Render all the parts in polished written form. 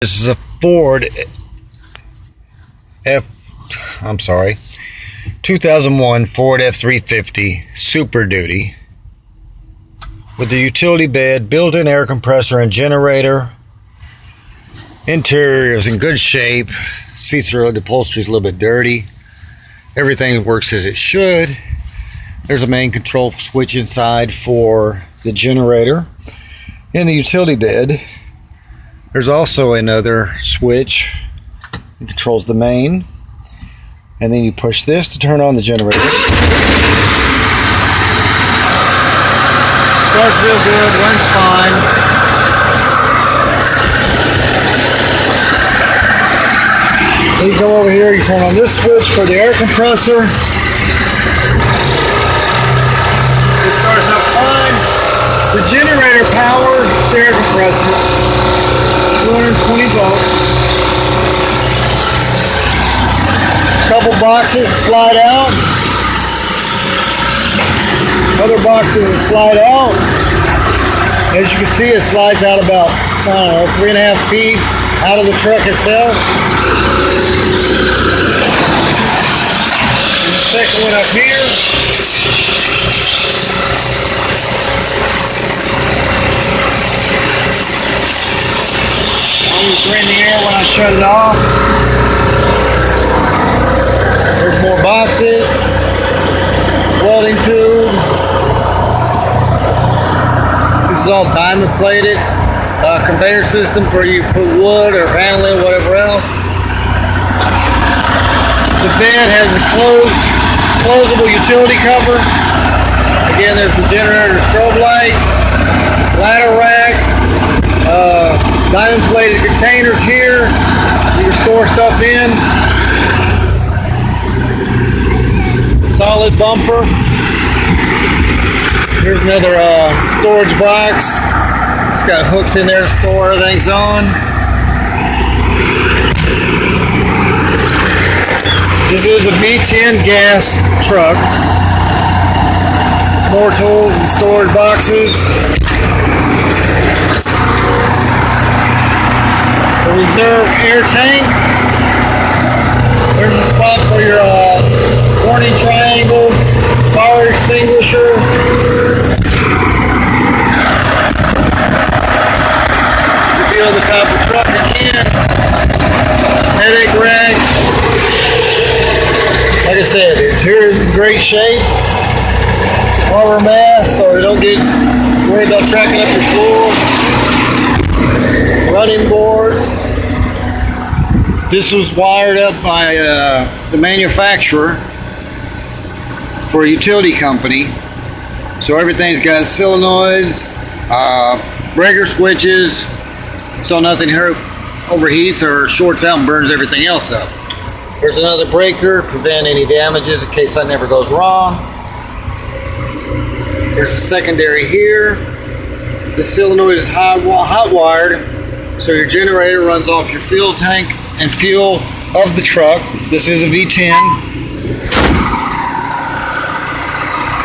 This is a Ford 2001 Ford F350 Super Duty with the utility bed, built-in air compressor and generator. Interior is in good shape. Seats are, the upholstery is a little bit dirty. Everything works as it should. There's a main control switch inside for the generator. In the utility bed, there's also another switch that controls the main, and then you push this to turn on the generator. Starts real good, runs fine. Then you come over here, you turn on this switch for the air compressor. It starts up fine. The generator powers the air compressor. 220 volts. Couple boxes slide out. Other boxes slide out. As you can see, it slides out about 3.5 feet out of the truck itself. And the second one up here. In the air when I shut it off. There's more boxes, welding tube. This is all diamond plated. Conveyor system for you put wood or vanillin, whatever else. The bed has a closable utility cover. Again, there's the generator strobe light, ladder rack, diamond plated containers here you can store stuff in. Solid bumper. Here's another storage box. It's got hooks in there to store everything's on. This is a V10 gas truck. More tools and storage boxes. Reserve air tank. There's a spot for your warning triangle, fire extinguisher. You feel the top of the truck again. Headache rack. Like I said, the interior is in great shape. Rubber mask so you don't get worried about tracking up your floor. Running boards. This was wired up by the manufacturer for a utility company. So everything's got solenoids, breaker switches, so nothing overheats or shorts out and burns everything else up. There's another breaker to prevent any damages in case that never goes wrong. There's a secondary here. The solenoid is hot wired. So your generator runs off your fuel tank and fuel of the truck. This is a V10.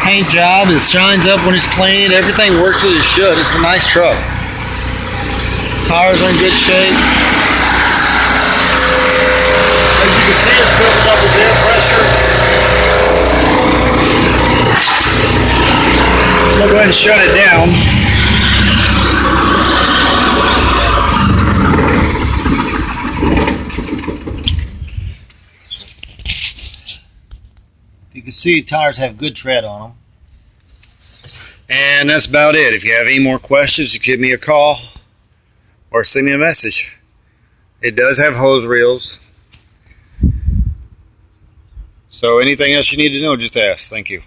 Paint job, it shines up when it's clean. Everything works as it should. It's a nice truck. Tires are in good shape. As you can see, it's building up with air pressure. I'm going to go ahead and shut it down. You can see tires have good tread on them. And that's about it. If you have any more questions, give me a call or send me a message. It does have hose reels. So anything else you need to know, just ask. Thank you.